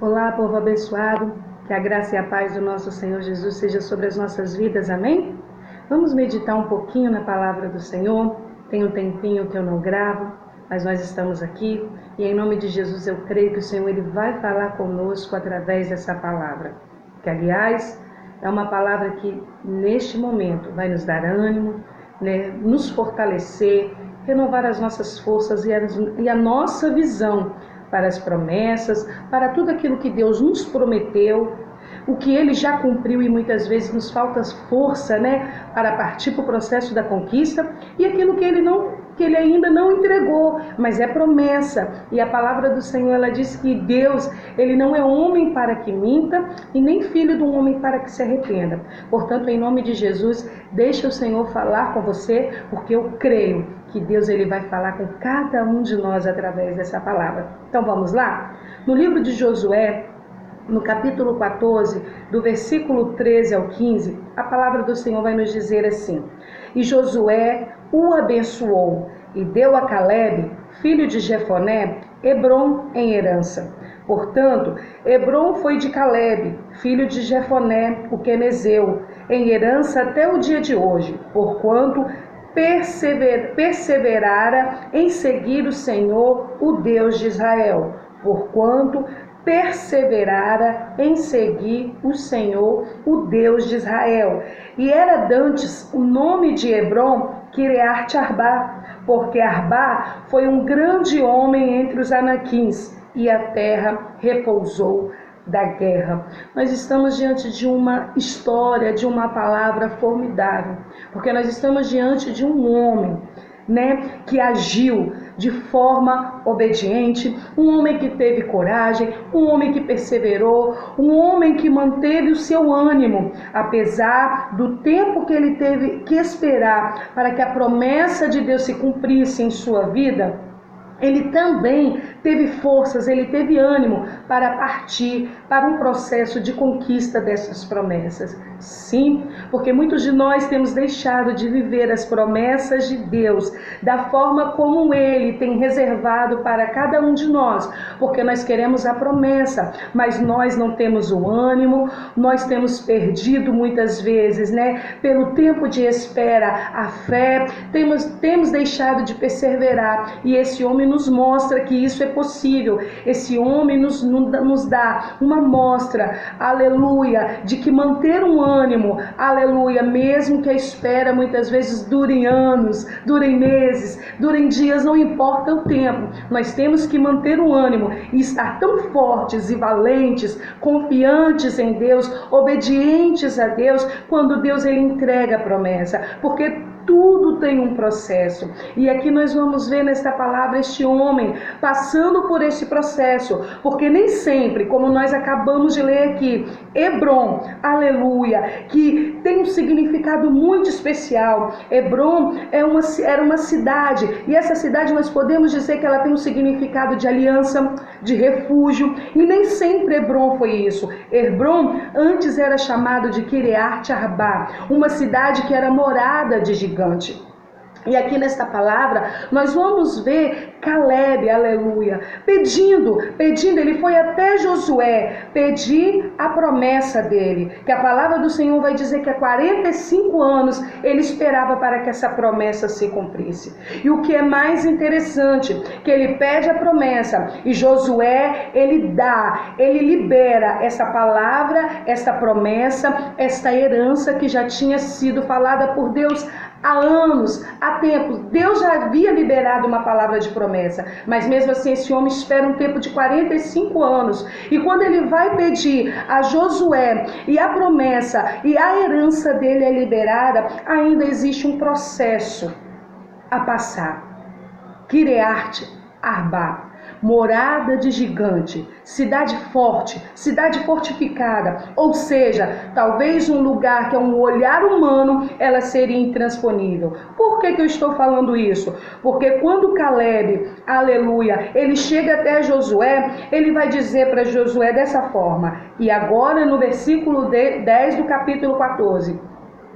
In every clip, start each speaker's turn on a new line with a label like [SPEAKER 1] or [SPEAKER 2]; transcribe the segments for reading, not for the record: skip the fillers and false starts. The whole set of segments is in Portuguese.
[SPEAKER 1] Olá, povo abençoado, que a graça e a paz do nosso Senhor Jesus seja sobre as nossas vidas, amém? Vamos meditar um pouquinho na palavra do Senhor. Tem um tempinho que eu não gravo, mas nós estamos aqui e em nome de Jesus eu creio que o Senhor ele vai falar conosco através dessa palavra, que aliás é uma palavra que neste momento vai nos dar ânimo, né, nos fortalecer, renovar as nossas forças e a nossa visão para as promessas, para tudo aquilo que Deus nos prometeu, o que Ele já cumpriu e muitas vezes nos falta força, né, para partir para o processo da conquista e aquilo que Ele ainda não entregou, mas é promessa. E a palavra do Senhor ela diz que Deus Ele não é homem para que minta e nem filho de um homem para que se arrependa. Portanto, em nome de Jesus, deixa o Senhor falar com você, porque eu creio que Deus ele vai falar com cada um de nós através dessa palavra. Então vamos lá? No livro de Josué, no capítulo 14, do versículo 13 ao 15, a palavra do Senhor vai nos dizer assim: E Josué o abençoou e deu a Calebe, filho de Jefoné, Hebrom em herança. Portanto, Hebrom foi de Calebe, filho de Jefoné, o quenezeu, em herança até o dia de hoje, porquanto perseverara em seguir o Senhor, o Deus de Israel, porquanto perseverara em seguir o Senhor, o Deus de Israel. E era dantes o nome de Hebrom Quireate-Arbá, porque Arbá foi um grande homem entre os anaquins, e a terra repousou da guerra. Nós estamos diante de uma história, de uma palavra formidável, porque nós estamos diante de um homem, né, que agiu de forma obediente, um homem que teve coragem, um homem que perseverou, um homem que manteve o seu ânimo, apesar do tempo que ele teve que esperar para que a promessa de Deus se cumprisse em sua vida. Ele também teve forças, ele teve ânimo para partir para um processo de conquista dessas promessas. Sim, porque muitos de nós temos deixado de viver as promessas de Deus da forma como Ele tem reservado para cada um de nós, porque nós queremos a promessa, mas nós não temos o ânimo, nós temos perdido muitas vezes, né, pelo tempo de espera, a fé, temos deixado de perseverar, e esse homem nos mostra que isso é possível. Esse homem nos dá uma mostra, aleluia, de que manter um ânimo, aleluia, mesmo que a espera muitas vezes dure anos, durem meses, durem dias, não importa o tempo, nós temos que manter o ânimo e estar tão fortes e valentes, confiantes em Deus, obedientes a Deus, quando Deus ele entrega a promessa, porque tudo tem um processo. E aqui nós vamos ver nesta palavra este homem passando por esse processo, porque nem sempre, como nós acabamos de ler aqui, Hebrom, aleluia, que tem um significado muito especial. Hebrom era uma cidade, e essa cidade nós podemos dizer que ela tem um significado de aliança, de refúgio, e nem sempre Hebrom foi isso. Hebrom antes era chamado de Quireate-Arbá, uma cidade que era morada de gigante. E aqui nesta palavra nós vamos ver Calebe, aleluia, pedindo, ele foi até Josué pedir a promessa dele, que a palavra do Senhor vai dizer que há 45 anos ele esperava para que essa promessa se cumprisse. E o que é mais interessante, que ele pede a promessa e Josué, ele libera essa palavra, esta promessa, esta herança que já tinha sido falada por Deus há anos, há tempos. Deus já havia liberado uma palavra de promessa, mas mesmo assim esse homem espera um tempo de 45 anos. E quando ele vai pedir a Josué e a promessa e a herança dele é liberada, ainda existe um processo a passar. Quireate-Arbá, morada de gigante, cidade forte, cidade fortificada, ou seja, talvez um lugar que é um olhar humano, ela seria intransponível. Por que eu estou falando isso? Porque quando Calebe, aleluia, ele chega até Josué, ele vai dizer para Josué dessa forma, e agora no versículo 10 do capítulo 14,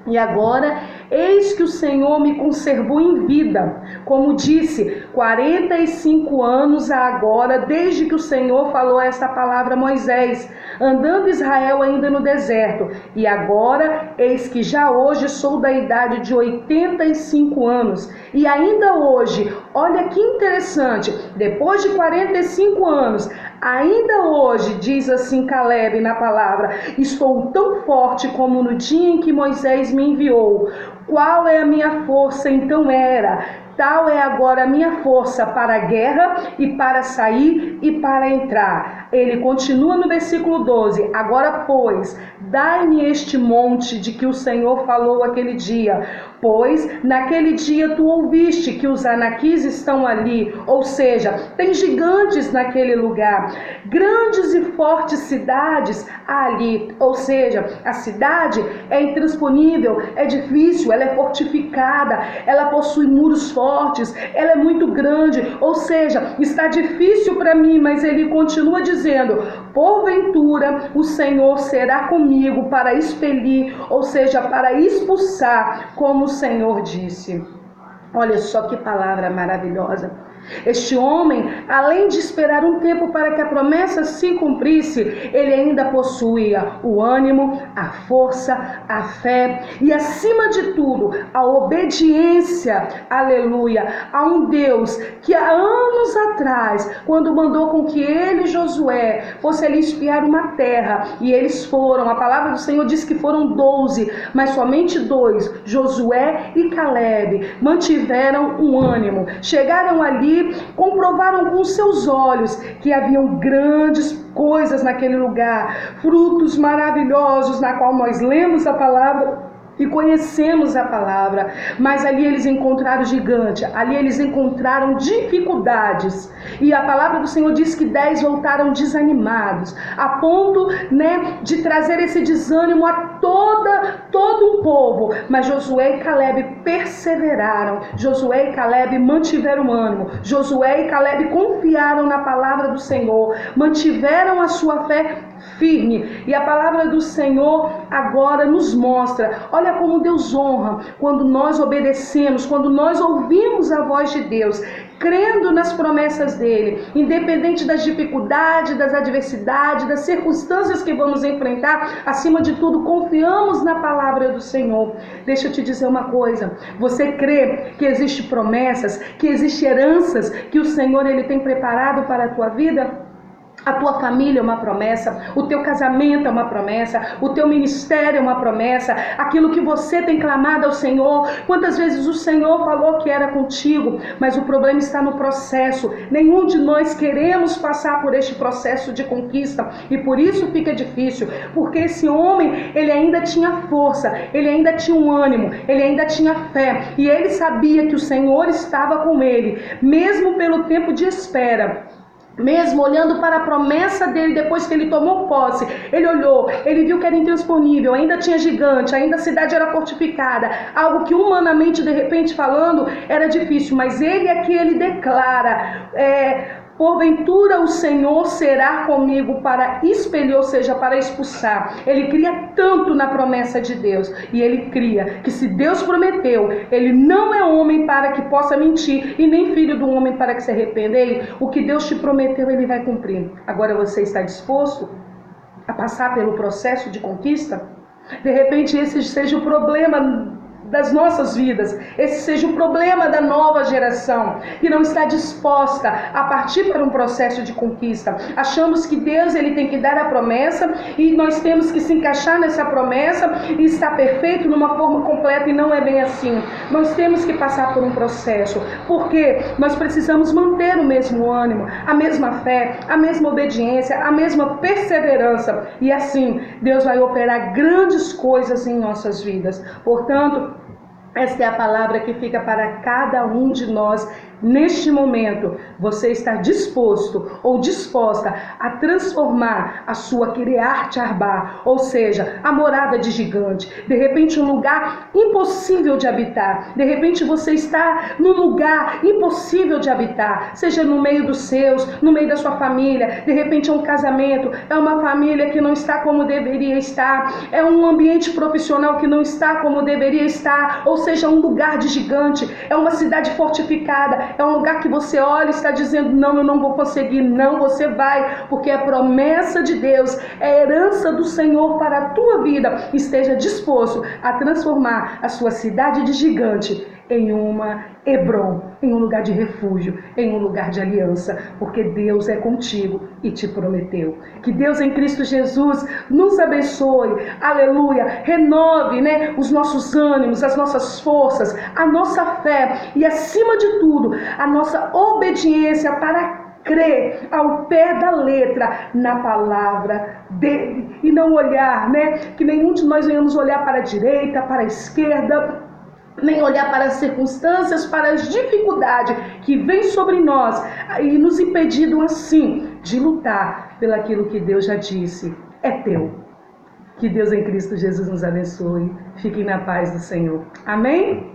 [SPEAKER 1] E agora, eis que o Senhor me conservou em vida. Como disse, 45 anos agora, desde que o Senhor falou essa palavra a Moisés, andando Israel ainda no deserto. E agora, eis que já hoje sou da idade de 85 anos. E ainda hoje, olha que interessante, depois de 45 anos, ainda hoje, diz assim Caleb na palavra, estou tão forte como no dia em que Moisés me enviou. Qual é a minha força? Então era. Tal é agora a minha força para a guerra e para sair e para entrar. Ele continua no versículo 12. Agora, pois, dai-me este monte de que o Senhor falou aquele dia. Pois naquele dia tu ouviste que os anaquis estão ali, ou seja, tem gigantes naquele lugar, grandes e fortes cidades ali, ou seja, a cidade é intransponível, é difícil, ela é fortificada, ela possui muros fortes, ela é muito grande, ou seja, está difícil para mim, mas ele continua dizendo, porventura o Senhor será comigo para expelir, ou seja, para expulsar, como o Senhor disse. Olha só que palavra maravilhosa. Este homem, além de esperar um tempo para que a promessa se cumprisse, ele ainda possuía o ânimo, a força, a fé e, acima de tudo, a obediência, aleluia, a um Deus que há anos atrás, quando mandou com que ele e Josué fossem ali espiar uma terra, e eles foram, a palavra do Senhor diz que foram 12, mas somente 2, Josué e Caleb, mantiveram um ânimo, chegaram ali, comprovaram com seus olhos que haviam grandes coisas naquele lugar, frutos maravilhosos, na qual nós lemos a palavra e conhecemos a palavra, mas ali eles encontraram gigante, ali eles encontraram dificuldades, e a palavra do Senhor diz que 10 voltaram desanimados, a ponto, de trazer esse desânimo a todo um povo, mas Josué e Caleb perseveraram, Josué e Caleb mantiveram o ânimo, Josué e Caleb confiaram na palavra do Senhor, mantiveram a sua fé firme, e a palavra do Senhor agora nos mostra, olha como Deus honra quando nós obedecemos, quando nós ouvimos a voz de Deus, crendo nas promessas dele, independente das dificuldades, das adversidades, das circunstâncias que vamos enfrentar, acima de tudo confiamos na palavra do Senhor. Deixa eu te dizer uma coisa, você crê que existem promessas, que existem heranças que o Senhor ele tem preparado para a tua vida? A tua família é uma promessa, o teu casamento é uma promessa, o teu ministério é uma promessa, aquilo que você tem clamado ao Senhor. Quantas vezes o Senhor falou que era contigo, mas o problema está no processo. Nenhum de nós queremos passar por este processo de conquista, e por isso fica difícil, porque esse homem, ele ainda tinha força, ele ainda tinha um ânimo, ele ainda tinha fé, e ele sabia que o Senhor estava com ele, mesmo pelo tempo de espera. Mesmo olhando para a promessa dele, depois que ele tomou posse, ele olhou, ele viu que era intransponível, ainda tinha gigante, ainda a cidade era fortificada, algo que humanamente, de repente falando, era difícil, mas ele aqui, ele declara, porventura o Senhor será comigo para expelir, ou seja, para expulsar. Ele cria tanto na promessa de Deus, e ele cria que se Deus prometeu, ele não é homem para que possa mentir, e nem filho do homem para que se arrependa. O que Deus te prometeu, ele vai cumprir. Agora você está disposto a passar pelo processo de conquista? De repente esse seja o problema das nossas vidas, esse seja o problema da nova geração, que não está disposta a partir para um processo de conquista. Achamos que Deus ele tem que dar a promessa e nós temos que se encaixar nessa promessa e estar perfeito numa forma completa, e não é bem assim. Nós temos que passar por um processo, porque nós precisamos manter o mesmo ânimo, a mesma fé, a mesma obediência, a mesma perseverança, e assim Deus vai operar grandes coisas em nossas vidas. Portanto, Esta é a palavra que fica para cada um de nós neste momento. Você está disposto ou disposta a transformar a sua Kiryat Arba, ou seja, a morada de gigante, de repente um lugar impossível de habitar, de repente você está num lugar impossível de habitar, seja no meio dos seus, no meio da sua família, de repente é um casamento, é uma família que não está como deveria estar, é um ambiente profissional que não está como deveria estar, ou seja, um lugar de gigante, é uma cidade fortificada, é um lugar que você olha e está dizendo, não, eu não vou conseguir. Não, você vai, porque é promessa de Deus, é herança do Senhor para a tua vida. Esteja disposto a transformar a sua cidade de gigante em uma Hebron, em um lugar de refúgio, em um lugar de aliança, porque Deus é contigo e te prometeu. Que Deus em Cristo Jesus nos abençoe, aleluia, renove, os nossos ânimos, as nossas forças, a nossa fé e, acima de tudo, a nossa obediência para crer ao pé da letra na palavra dele e não olhar, que nenhum de nós venhamos olhar para a direita, para a esquerda, nem olhar para as circunstâncias, para as dificuldades que vêm sobre nós e nos impedindo assim de lutar pelaquilo que Deus já disse, é teu. Que Deus em Cristo Jesus nos abençoe. Fiquem na paz do Senhor. Amém?